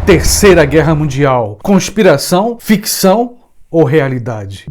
Terceira Guerra Mundial. Conspiração, ficção ou realidade?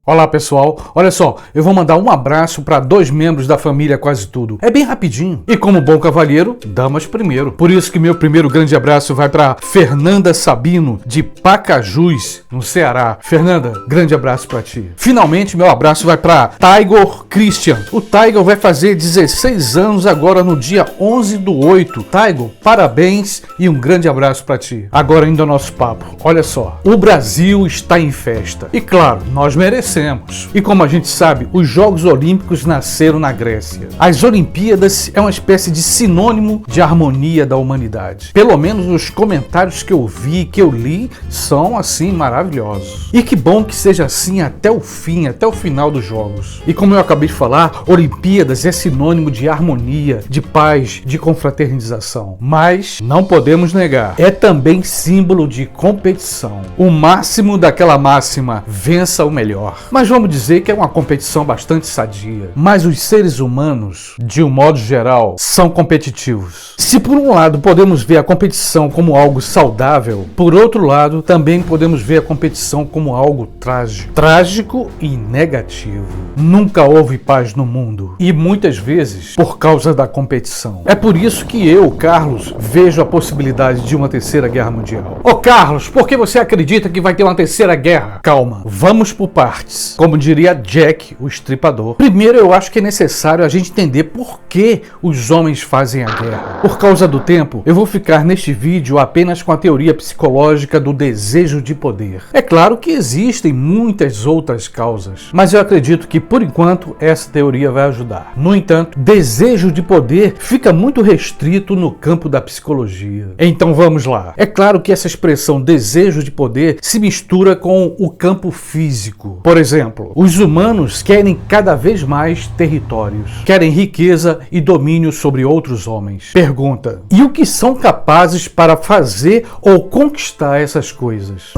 Olá pessoal, olha só, eu vou mandar um abraço para 2 membros da família Quase Tudo. É bem rapidinho. E como bom cavalheiro, damas primeiro. Por isso que meu primeiro grande abraço vai para Fernanda Sabino, de Pacajus, no Ceará. Fernanda, grande abraço para ti. Finalmente, meu abraço vai para Tiger Christian. O Tiger vai fazer 16 anos agora no dia 11/8. Tiger, parabéns e um grande abraço para ti. Agora indo ao nosso papo. Olha só, o Brasil está em festa. E claro, nós merecemos. E como a gente sabe, os Jogos Olímpicos nasceram na Grécia. As Olimpíadas é uma espécie de sinônimo de harmonia da humanidade. Pelo menos os comentários que eu vi, que eu li, são assim maravilhosos. E que bom que seja assim até o fim, até o final dos Jogos. E como eu acabei de falar, Olimpíadas é sinônimo de harmonia, de paz, de confraternização. Mas não podemos negar, é também símbolo de competição. O máximo daquela máxima, vença o melhor. Mas vamos dizer que é uma competição bastante sadia. Mas os seres humanos, de um modo geral, são competitivos. Se por um lado podemos ver a competição como algo saudável, por outro lado também podemos ver a competição como algo trágico. Trágico e negativo. Nunca houve paz no mundo. E muitas vezes por causa da competição. É por isso que eu, Carlos, vejo a possibilidade de uma terceira guerra mundial. Ô Carlos, por que você acredita que vai ter uma terceira guerra? Calma, vamos por partes. Como diria Jack, o estripador. Primeiro, eu acho que é necessário a gente entender por que os homens fazem a guerra. Por causa do tempo, eu vou ficar neste vídeo apenas com a teoria psicológica do desejo de poder. É claro que existem muitas outras causas, mas eu acredito que, por enquanto, essa teoria vai ajudar. No entanto, desejo de poder fica muito restrito no campo da psicologia. Então vamos lá. É claro que essa expressão desejo de poder se mistura com o campo físico. Por exemplo, os humanos querem cada vez mais territórios, querem riqueza e domínio sobre outros homens. Pergunta: e o que são capazes para fazer ou conquistar essas coisas?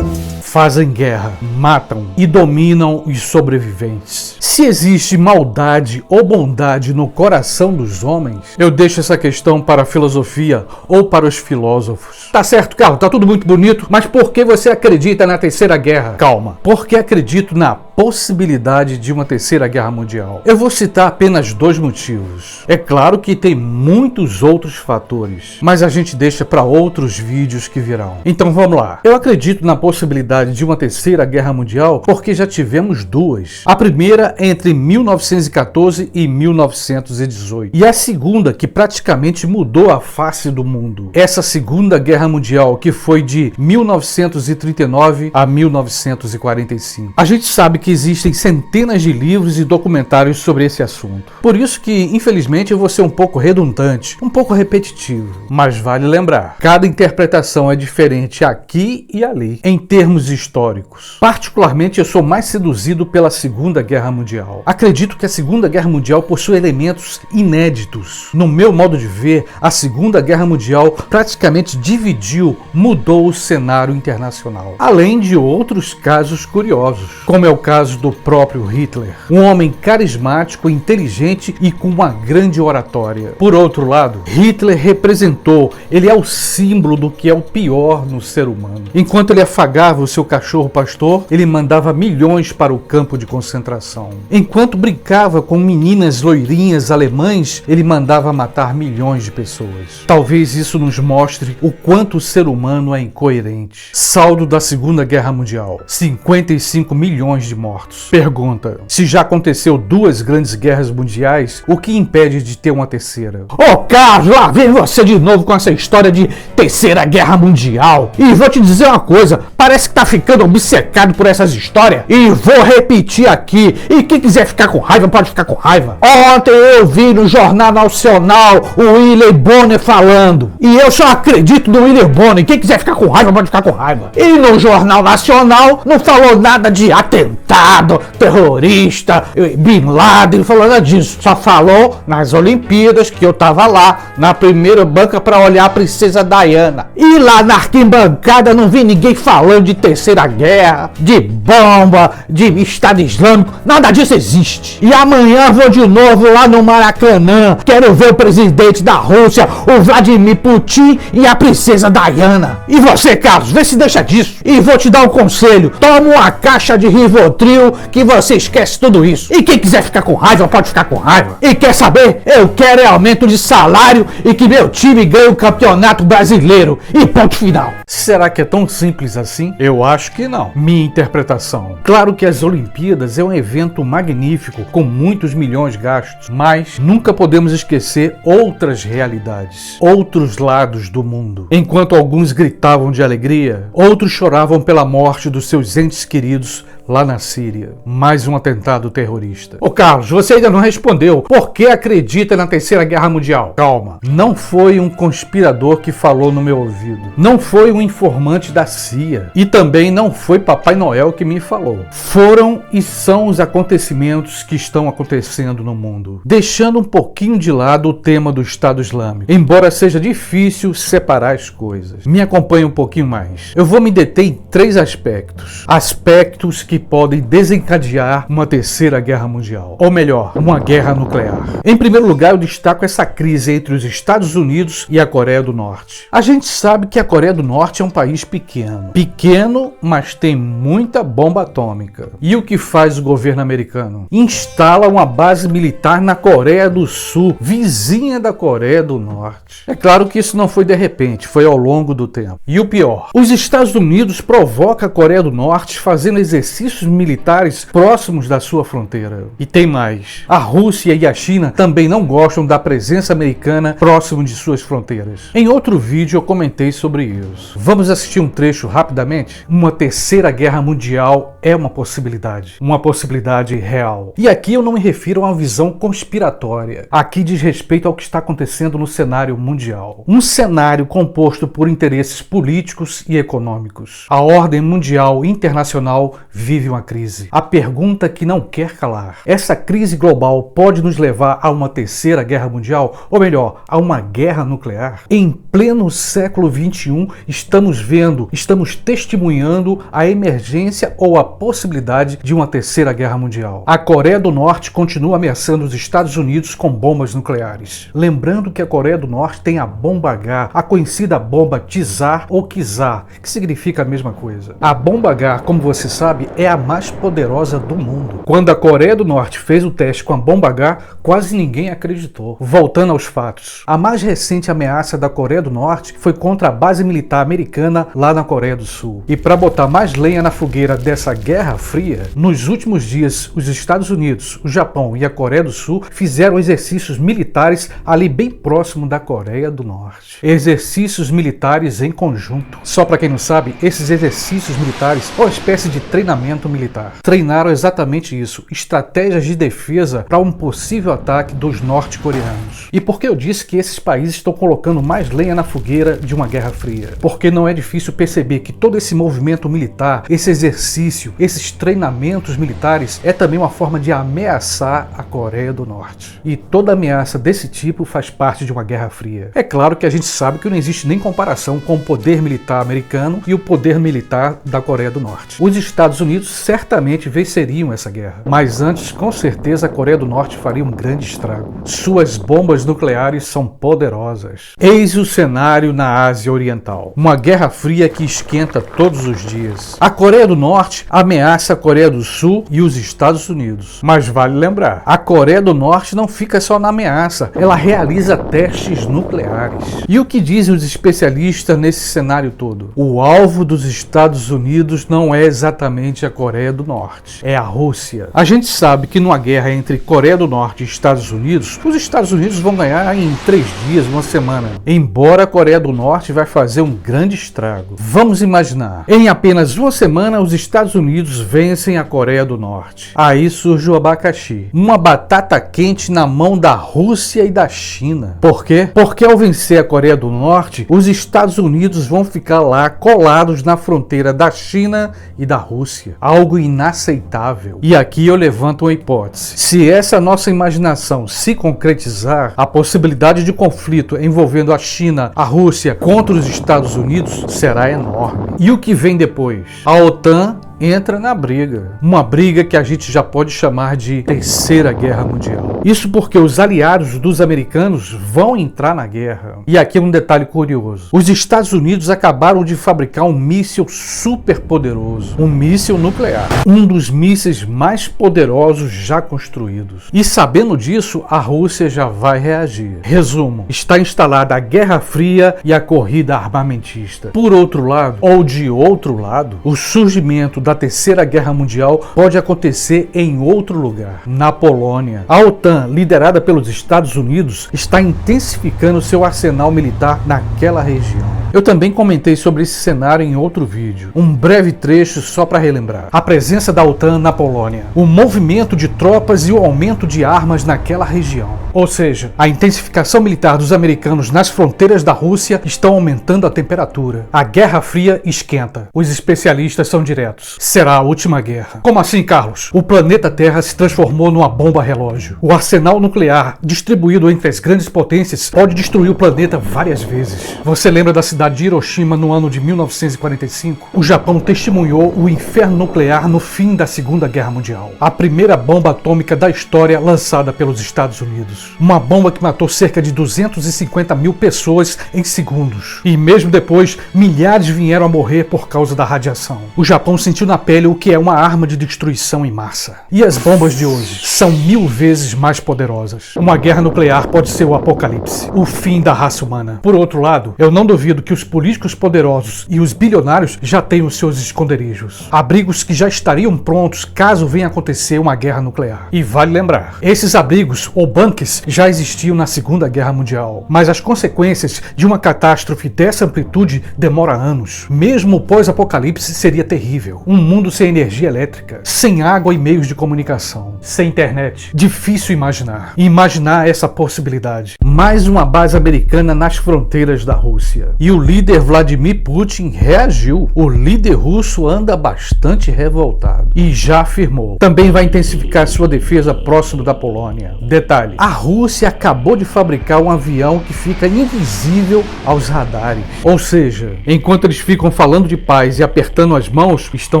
Fazem guerra, matam e dominam os sobreviventes. Se existe maldade ou bondade no coração dos homens, eu deixo essa questão para a filosofia ou para os filósofos. Tá certo, Carlos, tá tudo muito bonito, mas por que você acredita na terceira guerra? Calma, porque acredito na possibilidade de uma terceira guerra mundial. Eu vou citar apenas 2 motivos. É claro que tem muitos outros fatores, mas a gente deixa para outros vídeos que virão. Então vamos lá. Eu acredito na possibilidade de uma terceira guerra mundial porque já tivemos 2. A primeira entre 1914 e 1918. E a segunda que praticamente mudou a face do mundo. Essa segunda guerra mundial que foi de 1939 a 1945. A gente sabe que existem centenas de livros e documentários sobre esse assunto. Por isso que, infelizmente, eu vou ser um pouco redundante, um pouco repetitivo. Mas vale lembrar, cada interpretação é diferente aqui e ali, em termos históricos. Particularmente, eu sou mais seduzido pela Segunda Guerra Mundial. Acredito que a Segunda Guerra Mundial possui elementos inéditos. No meu modo de ver, a Segunda Guerra Mundial praticamente dividiu, mudou o cenário internacional. Além de outros casos curiosos, como é o caso do próprio Hitler. Um homem carismático, inteligente e com uma grande oratória. Por outro lado, Hitler representou, ele é o símbolo do que é o pior no ser humano. Enquanto ele afagava o seu cachorro pastor, ele mandava milhões para o campo de concentração. Enquanto brincava com meninas loirinhas alemães, ele mandava matar milhões de pessoas. Talvez isso nos mostre o quanto o ser humano é incoerente. Saldo da Segunda Guerra Mundial: 55 milhões de mortos. Pergunta: se já aconteceu 2 grandes guerras mundiais, o que impede de ter uma terceira? Ô Carlos, lá vem você de novo com essa história de terceira guerra mundial. E vou te dizer uma coisa, parece que tá ficando obcecado por essas histórias e vou repetir aqui. E quem quiser ficar com raiva, pode ficar com raiva. Ontem eu vi no Jornal Nacional o William Bonner falando. E eu só acredito no William Bonner. Quem quiser ficar com raiva, pode ficar com raiva. E no Jornal Nacional não falou nada de atentado, terrorista, Bin Laden, não falou nada disso. Só falou nas Olimpíadas que eu tava lá, na primeira banca para olhar a princesa Diana. E lá na arquibancada não vi ninguém falando de terceira guerra, de bomba, de Estado Islâmico. Nada disso existe. E amanhã vou de novo lá no Maracanã. Quero ver o presidente da Rússia, o Vladimir Putin e a princesa Diana. E você, Carlos, vê se deixa disso. E vou te dar um conselho. Toma uma caixa de Rivotril que você esquece tudo isso. E quem quiser ficar com raiva, pode ficar com raiva. E quer saber? Eu quero aumento de salário e que meu time ganhe o campeonato brasileiro. E ponto final. Será que é tão simples assim? Eu acho que não. Minha interpretação. Claro que as Olimpíadas é um evento magnífico, com muitos milhões gastos, mas nunca podemos esquecer outras realidades, outros lados do mundo. Enquanto alguns gritavam de alegria, outros choravam pela morte dos seus entes queridos lá na Síria. Mais um atentado terrorista. Ô Carlos, você ainda não respondeu. Por que acredita na Terceira Guerra Mundial? Calma. Não foi um conspirador que falou no meu ouvido. Não foi um informante da CIA. E também não foi Papai Noel que me falou. Foram e são os acontecimentos que estão acontecendo no mundo. Deixando um pouquinho de lado o tema do Estado Islâmico. Embora seja difícil separar as coisas. Me acompanhe um pouquinho mais. Eu vou me deter em 3 aspectos. Aspectos que podem desencadear uma terceira guerra mundial, ou melhor, uma guerra nuclear. Em primeiro lugar, eu destaco essa crise entre os Estados Unidos e a Coreia do Norte. A gente sabe que a Coreia do Norte é um país pequeno. Pequeno, mas tem muita bomba atômica. E o que faz o governo americano? Instala uma base militar na Coreia do Sul, vizinha da Coreia do Norte. É claro que isso não foi de repente, foi ao longo do tempo. E o pior, os Estados Unidos provocam a Coreia do Norte fazendo exercícios militares próximos da sua fronteira. E tem mais. A Rússia e a China também não gostam da presença americana próximo de suas fronteiras. Em outro vídeo eu comentei sobre isso. Vamos assistir um trecho rapidamente? Uma terceira guerra mundial é uma possibilidade real. E aqui eu não me refiro a uma visão conspiratória. Aqui diz respeito ao que está acontecendo no cenário mundial. Um cenário composto por interesses políticos e econômicos. A ordem mundial internacional vive uma crise. A pergunta que não quer calar. Essa crise global pode nos levar a uma terceira guerra mundial? Ou melhor, a uma guerra nuclear? Em pleno século XXI, estamos testemunhando a emergência ou a possibilidade de uma terceira guerra mundial. A Coreia do Norte continua ameaçando os Estados Unidos com bombas nucleares. Lembrando que a Coreia do Norte tem a bomba H, a conhecida bomba Tsar ou Kizar, que significa a mesma coisa. A bomba H, como você sabe, é a mais poderosa do mundo. Quando a Coreia do Norte fez o teste com a bomba H, quase ninguém acreditou. Voltando aos fatos, a mais recente ameaça da Coreia do Norte foi contra a base militar americana lá na Coreia do Sul. E para botar mais lenha na fogueira dessa Guerra Fria, nos últimos dias os Estados Unidos, o Japão e a Coreia do Sul fizeram exercícios militares ali bem próximo da Coreia do Norte. Exercícios militares em conjunto. Só para quem não sabe, esses exercícios militares são uma espécie de treinamento militar. Treinaram exatamente isso, estratégias de defesa para um possível ataque dos norte-coreanos. E por que eu disse que esses países estão colocando mais lenha na fogueira de uma guerra fria? Porque não é difícil perceber que todo esse movimento militar, esse exercício, esses treinamentos militares é também uma forma de ameaçar a Coreia do Norte. E toda ameaça desse tipo faz parte de uma guerra fria. É claro que a gente sabe que não existe nem comparação com o poder militar americano e o poder militar da Coreia do Norte. Os Estados Unidos certamente venceriam essa guerra. Mas antes, com certeza, a Coreia do Norte faria um grande estrago. Suas bombas nucleares são poderosas. Eis o cenário na Ásia Oriental. Uma guerra fria que esquenta todos os dias. A Coreia do Norte ameaça a Coreia do Sul e os Estados Unidos. Mas vale lembrar, a Coreia do Norte não fica só na ameaça, ela realiza testes nucleares. E o que dizem os especialistas nesse cenário todo? O alvo dos Estados Unidos não é exatamente a Coreia do Norte. É a Rússia. A gente sabe que numa guerra entre Coreia do Norte e Estados Unidos, os Estados Unidos vão ganhar em 3 dias, uma semana. Embora a Coreia do Norte vai fazer um grande estrago. Vamos imaginar, em apenas uma semana os Estados Unidos vencem a Coreia do Norte. Aí surge o abacaxi. Uma batata quente na mão da Rússia e da China. Por quê? Porque ao vencer a Coreia do Norte, os Estados Unidos vão ficar lá colados na fronteira da China e da Rússia. Algo inaceitável. E aqui eu levanto uma hipótese. Se essa nossa imaginação se concretizar, a possibilidade de conflito envolvendo a China, a Rússia contra os Estados Unidos será enorme. E o que vem depois? A OTAN entra na briga. Uma briga que a gente já pode chamar de Terceira Guerra Mundial. Isso porque os aliados dos americanos vão entrar na guerra. E aqui um detalhe curioso. Os Estados Unidos acabaram de fabricar um míssil super poderoso. Um míssil nuclear. Um dos mísseis mais poderosos já construídos. E sabendo disso, a Rússia já vai reagir. Resumo. Está instalada a Guerra Fria e a corrida armamentista. Por outro lado, ou de outro lado, o surgimento da Terceira Guerra Mundial pode acontecer em outro lugar, na Polônia. A OTAN, liderada pelos Estados Unidos, está intensificando seu arsenal militar naquela região. Eu também comentei sobre esse cenário em outro vídeo. Um breve trecho só para relembrar. A presença da OTAN na Polônia, o movimento de tropas e o aumento de armas naquela região. Ou seja, a intensificação militar dos americanos nas fronteiras da Rússia estão aumentando a temperatura. A Guerra Fria esquenta. Os especialistas são diretos. Será a última guerra. Como assim, Carlos? O planeta Terra se transformou numa bomba relógio. O arsenal nuclear distribuído entre as grandes potências pode destruir o planeta várias vezes. Você lembra da cidade de Hiroshima no ano de 1945? O Japão testemunhou o inferno nuclear no fim da Segunda Guerra Mundial. A primeira bomba atômica da história lançada pelos Estados Unidos. Uma bomba que matou cerca de 250 mil pessoas em segundos. E mesmo depois, milhares vieram a morrer por causa da radiação. O Japão sentiu na pele o que é uma arma de destruição em massa. E as bombas de hoje são 1000 vezes mais poderosas. Uma guerra nuclear pode ser o apocalipse, o fim da raça humana. Por outro lado, eu não duvido que os políticos poderosos e os bilionários já tenham seus esconderijos. Abrigos que já estariam prontos caso venha acontecer uma guerra nuclear. E vale lembrar, esses abrigos ou bunkers já existiam na Segunda Guerra Mundial. Mas as consequências de uma catástrofe dessa amplitude demora anos. Mesmo o pós-apocalipse seria terrível. Um mundo sem energia elétrica, sem água e meios de comunicação, sem internet. Difícil imaginar. Imaginar essa possibilidade. Mais uma base americana nas fronteiras da Rússia. E o líder Vladimir Putin reagiu. O líder russo anda bastante revoltado. E já afirmou. Também vai intensificar sua defesa próximo da Polônia. Detalhe. A Rússia acabou de fabricar um avião que fica invisível aos radares. Ou seja, enquanto eles ficam falando de paz e apertando as mãos, estão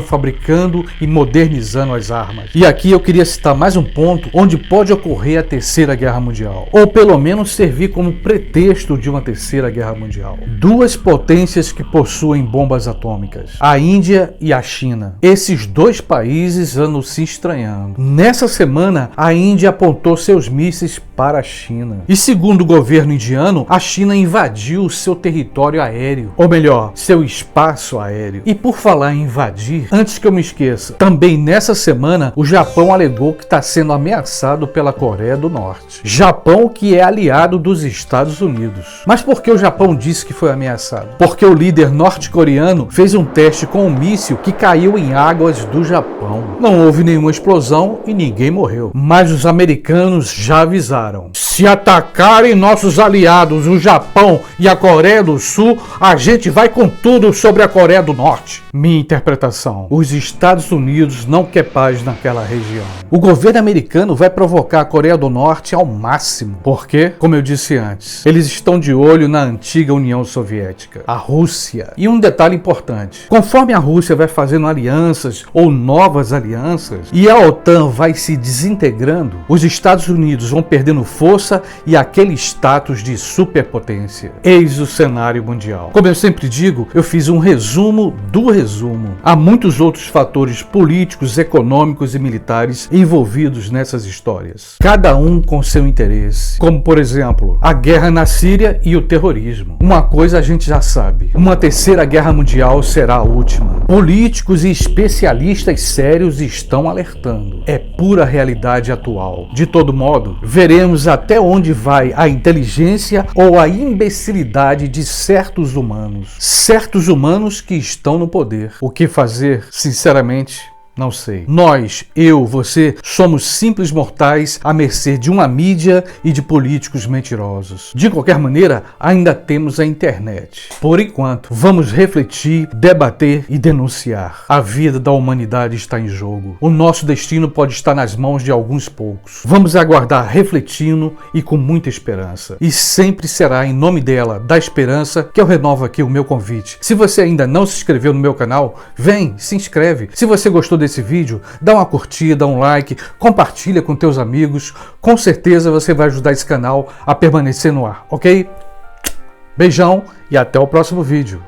fabricando e modernizando as armas. E aqui eu queria citar mais um ponto onde pode ocorrer a Terceira Guerra Mundial. Ou pelo menos servir como pretexto de uma Terceira Guerra Mundial. Duas potências que possuem bombas atômicas. A Índia e a China. Esses dois países andam se estranhando. Nessa semana, a Índia apontou seus mísseis para a China. E segundo o governo indiano, a China invadiu seu território aéreo. Ou melhor, seu espaço aéreo. E por falar em invadir, antes que eu me esqueça, também nessa semana, o Japão alegou que está sendo ameaçado pela Coreia do Norte. Japão que é aliado dos Estados Unidos. Mas por que o Japão disse que foi ameaçado? Porque o líder norte-coreano fez um teste com um míssil que caiu em águas do Japão. Não houve nenhuma explosão e ninguém morreu. Mas os americanos já avisaram. Se atacarem nossos aliados, o Japão e a Coreia do Sul, a gente vai com tudo sobre a Coreia do Norte. Minha interpretação. Os Estados Unidos não quer paz naquela região. O governo americano vai provocar a Coreia do Norte ao máximo. Porque, como eu disse antes, eles estão de olho na antiga União Soviética, a Rússia. E um detalhe importante. Conforme a Rússia vai fazendo alianças ou novas alianças e a OTAN vai se desintegrando, os Estados Unidos vão perdendo perdendo força e aquele status de superpotência. Eis o cenário mundial. Como eu sempre digo, eu fiz um resumo do resumo. Há muitos outros fatores políticos, econômicos e militares envolvidos nessas histórias, cada um com seu interesse, como por exemplo, a guerra na Síria e o terrorismo. Uma coisa a gente já sabe, uma terceira guerra mundial será a última. Políticos e especialistas sérios estão alertando. É pura realidade atual. De todo modo, veremos até onde vai a inteligência ou a imbecilidade de certos humanos que estão no poder. O que fazer, sinceramente, não sei. Nós, eu, você, somos simples mortais à mercê de uma mídia e de políticos mentirosos. De qualquer maneira, ainda temos a internet. Por enquanto, vamos refletir, debater e denunciar. A vida da humanidade está em jogo. O nosso destino pode estar nas mãos de alguns poucos. Vamos aguardar refletindo e com muita esperança. E sempre será em nome dela, da esperança, que eu renovo aqui o meu convite. Se você ainda não se inscreveu no meu canal, vem, se inscreve. Se você gostou desse vídeo, dá uma curtida, um like, compartilha com teus amigos. Com certeza você vai ajudar esse canal a permanecer no ar, ok? Beijão e até o próximo vídeo.